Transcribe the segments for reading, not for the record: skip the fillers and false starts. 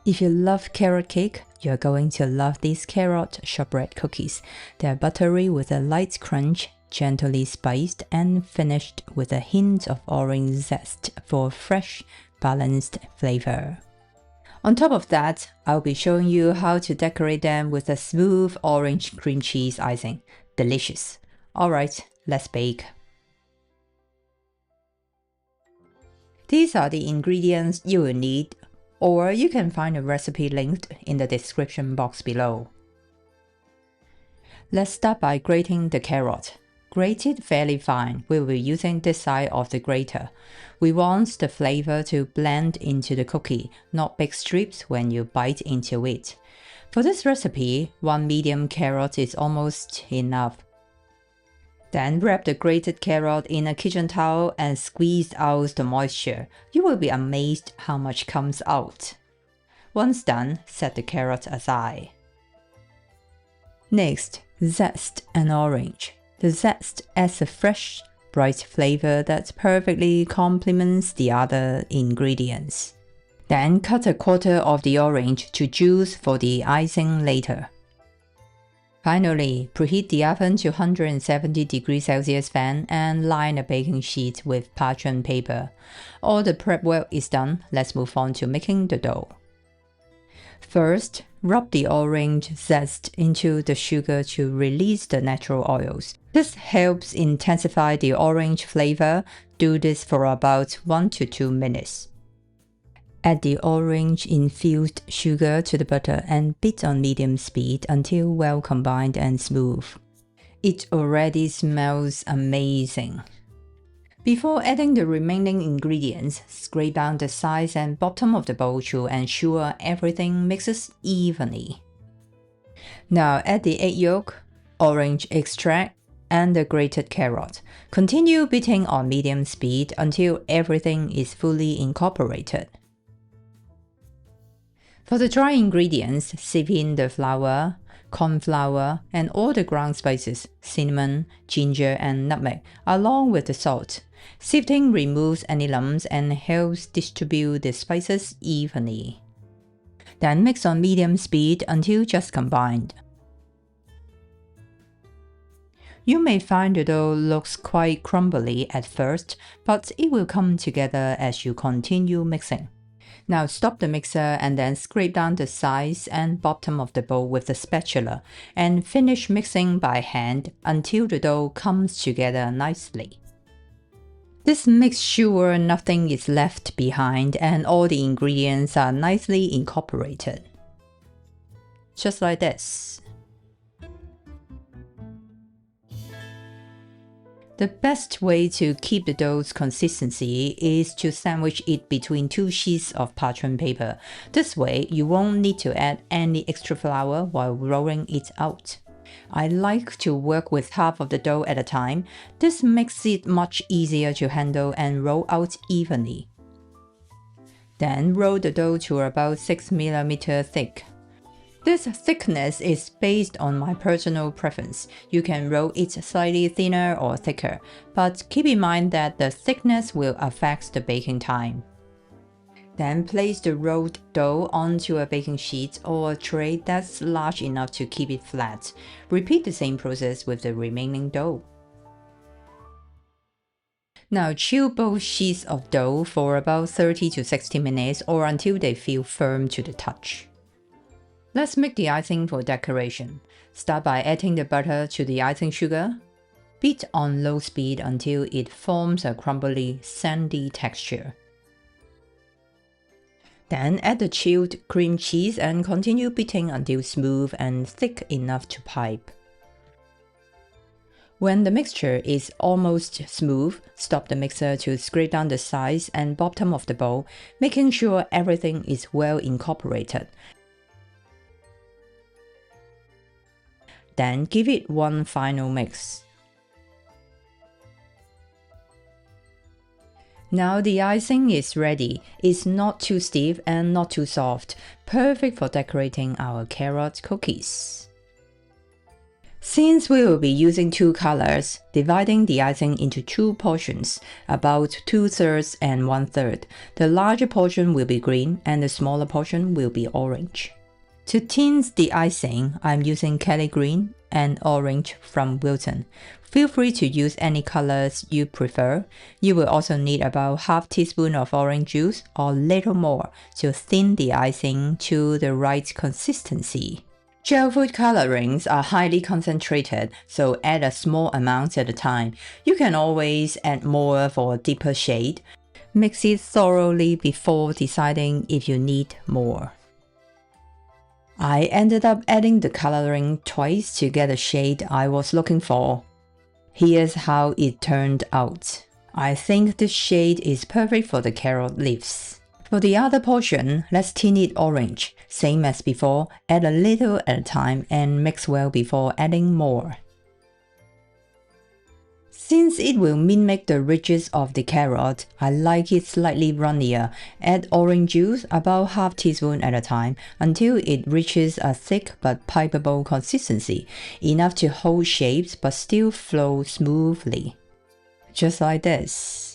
If you love carrot cake, you're going to love these carrot shortbread cookies. They're buttery with a light crunch, gently spiced, and finished with a hint of orange zest for fresh, balanced flavor. On top of that, I'll be showing you how to decorate them with a smooth orange cream cheese icing. Delicious! Alright, let's bake. These are the ingredients you will need, or you can find a recipe linked in the description box below. Let's start by grating the carrot. Grate it fairly fine. We'll be using this side of the grater. We want the flavor to blend into the cookie, not big strips when you bite into it. For this recipe, one medium carrot is almost enough. Then wrap the grated carrot in a kitchen towel and squeeze out the moisture. You will be amazed how much comes out. Once done, set the carrot aside. Next, zest and orange. The zest adds a fresh, bright flavor that perfectly complements the other ingredients. Then cut a quarter of the orange to juice for the icing later. Finally, preheat the oven to 170 degrees Celsius fan and line a baking sheet with parchment paper. All the prep work is done, let's move on to making the dough. First, rub the orange zest into the sugar to release the natural oils. This helps intensify the orange flavor. Do this for about 1 to 2 minutes. Add the orange-infused sugar to the butter and beat on medium speed until well combined and smooth. It already smells amazing. Before adding the remaining ingredients, scrape down the sides and bottom of the bowl to ensure everything mixes evenly. Now add the egg yolk, orange extract, and the grated carrot. Continue beating on medium speed until everything is fully incorporated. For the dry ingredients, sieve in the flour, cornflour, and all the ground spices, cinnamon, ginger, and nutmeg, along with the salt. Sifting removes any lumps and helps distribute the spices evenly. Then mix on medium speed until just combined. You may find the dough looks quite crumbly at first, but it will come together as you continue mixing. Now stop the mixer and then scrape down the sides and bottom of the bowl with a spatula and finish mixing by hand until the dough comes together nicely. This makes sure nothing is left behind and all the ingredients are nicely incorporated. Just like this. The best way to keep the dough's consistency is to sandwich it between 2 sheets of parchment paper. This way, you won't need to add any extra flour while rolling it out. I like to work with half of the dough at a time. This makes it much easier to handle and roll out evenly. Then roll the dough to about 6 mm thick. This thickness is based on my personal preference. You can roll it slightly thinner or thicker, but keep in mind that the thickness will affect the baking time. Then place the rolled dough onto a baking sheet or a tray that's large enough to keep it flat. Repeat the same process with the remaining dough. Now chill both sheets of dough for about 30 to 60 minutes or until they feel firm to the touch. Let's make the icing for decoration. Start by adding the butter to the icing sugar. Beat on low speed until it forms a crumbly, sandy texture. Then add the chilled cream cheese and continue beating until smooth and thick enough to pipe. When the mixture is almost smooth, stop the mixer to scrape down the sides and bottom of the bowl, making sure everything is well incorporated. Then give it one final mix. Now the icing is ready. It's not too stiff and not too soft, perfect for decorating our carrot cookies. Since we will be using 2 colors, dividing the icing into 2 portions, about 2/3 and 1/3, the larger portion will be green and the smaller portion will be orange. To tint the icing, I'm using Kelly Green and Orange from Wilton. Feel free to use any colors you prefer. You will also need about half teaspoon of orange juice or little more to thin the icing to the right consistency. Gel food colorings are highly concentrated, so add a small amount at a time. You can always add more for a deeper shade. Mix it thoroughly before deciding if you need more. I ended up adding the coloring twice to get the shade I was looking for. Here's how it turned out. I think this shade is perfect for the carrot leaves. For the other portion, let's tint it orange. Same as before, add a little at a time and mix well before adding more. Since it will mimic the ridges of the carrot, I like it slightly runnier. Add orange juice about half teaspoon at a time until it reaches a thick but pipeable consistency, enough to hold shapes but still flow smoothly. Just like this.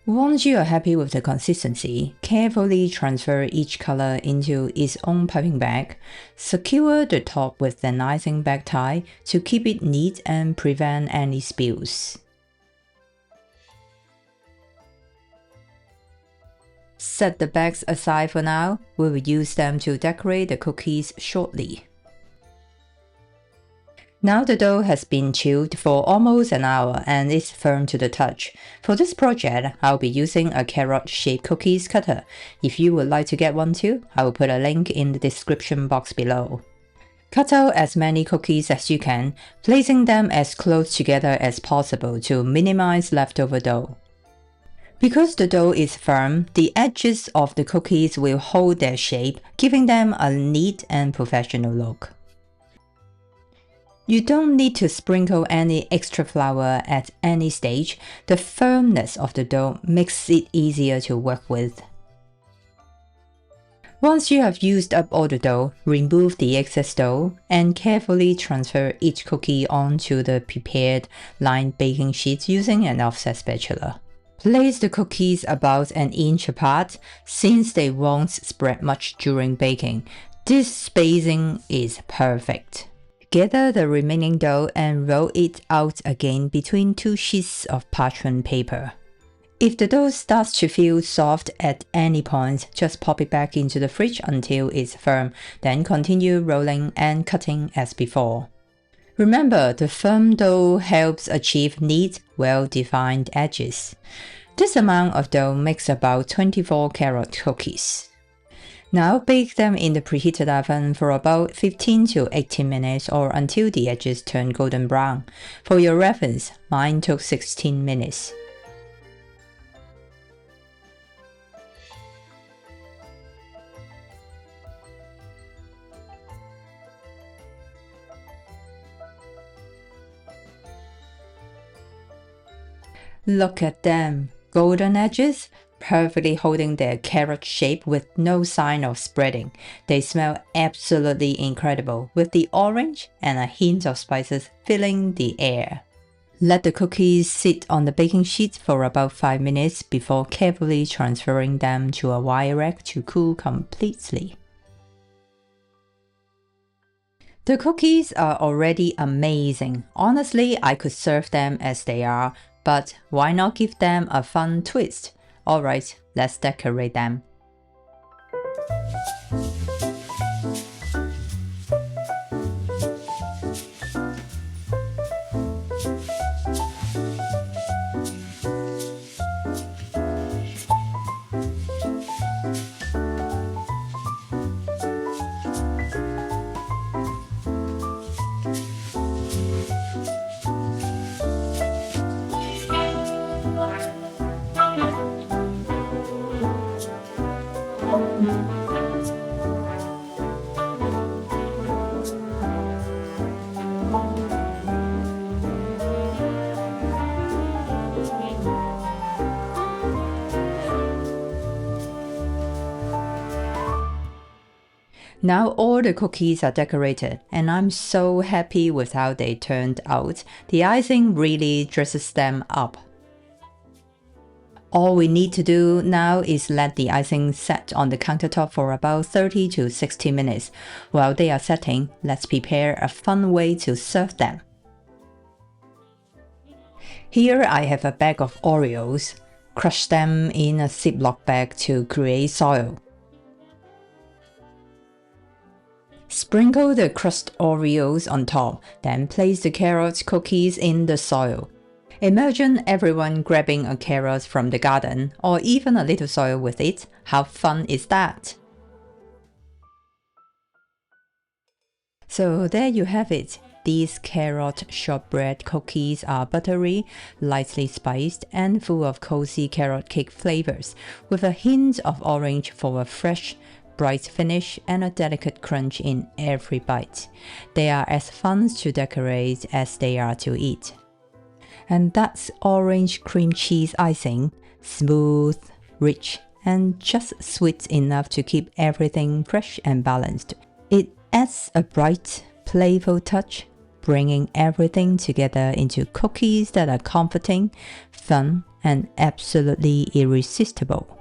Once you are happy with the consistency, carefully transfer each color into its own piping bag. Secure the top with an icing bag tie to keep it neat and prevent any spills. Set the bags aside for now. We will use them to decorate the cookies shortly. Now the dough has been chilled for almost an hour and is firm to the touch. For this project, I'll be using a carrot-shaped cookies cutter. If you would like to get one too, I will put a link in the description box below. Cut out as many cookies as you can, placing them as close together as possible to minimize leftover dough. Because the dough is firm, the edges of the cookies will hold their shape, giving them a neat and professional look. You don't need to sprinkle any extra flour at any stage. The firmness of the dough makes it easier to work with. Once you have used up all the dough, remove the excess dough and carefully transfer each cookie onto the prepared lined baking sheet using an offset spatula. Place the cookies about an inch apart since they won't spread much during baking. This spacing is perfect. Gather the remaining dough and roll it out again between 2 sheets of parchment paper. If the dough starts to feel soft at any point, just pop it back into the fridge until it's firm, then continue rolling and cutting as before. Remember, the firm dough helps achieve neat, well-defined edges. This amount of dough makes about 24 carrot cookies. Now bake them in the preheated oven for about 15 to 18 minutes or until the edges turn golden brown. For your reference, mine took 16 minutes. Look at them, golden edges, perfectly holding their carrot shape with no sign of spreading. They smell absolutely incredible, with the orange and a hint of spices filling the air. Let the cookies sit on the baking sheet for about 5 minutes before carefully transferring them to a wire rack to cool completely. The cookies are already amazing. Honestly, I could serve them as they are, but why not give them a fun twist? Alright, let's decorate them. Now all the cookies are decorated, and I'm so happy with how they turned out. The icing really dresses them up. All we need to do now is let the icing set on the countertop for about 30 to 60 minutes. While they are setting, let's prepare a fun way to serve them. Here I have a bag of Oreos. Crush them in a Ziploc bag to create soil. Sprinkle the crushed Oreos on top, then place the carrot cookies in the soil. Imagine everyone grabbing a carrot from the garden, or even a little soil with it. How fun is that? So there you have it. These carrot shortbread cookies are buttery, lightly spiced, and full of cozy carrot cake flavors, with a hint of orange for a fresh, bright finish and a delicate crunch in every bite. They are as fun to decorate as they are to eat. And that's orange cream cheese icing, smooth, rich, and just sweet enough to keep everything fresh and balanced. It adds a bright, playful touch, bringing everything together into cookies that are comforting, fun, and absolutely irresistible.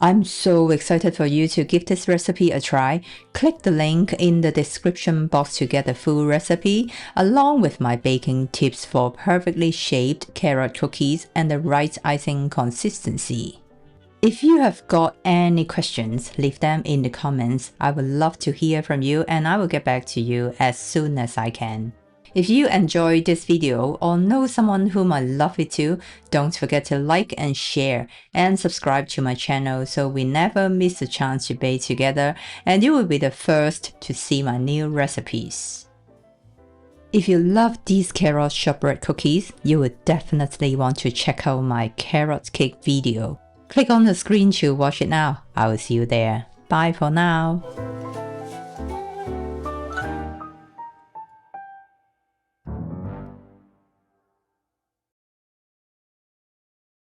I'm so excited for you to give this recipe a try. Click the link in the description box to get the full recipe, along with my baking tips for perfectly shaped carrot cookies and the right icing consistency. If you have got any questions, leave them in the comments. I would love to hear from you, and I will get back to you as soon as I can. If you enjoyed this video or know someone whom I love it to, don't forget to like and share and subscribe to my channel so we never miss a chance to bake together and you will be the first to see my new recipes. If you love these carrot shortbread cookies, you would definitely want to check out my carrot cake video. Click on the screen to watch it now. I will see you there. Bye for now.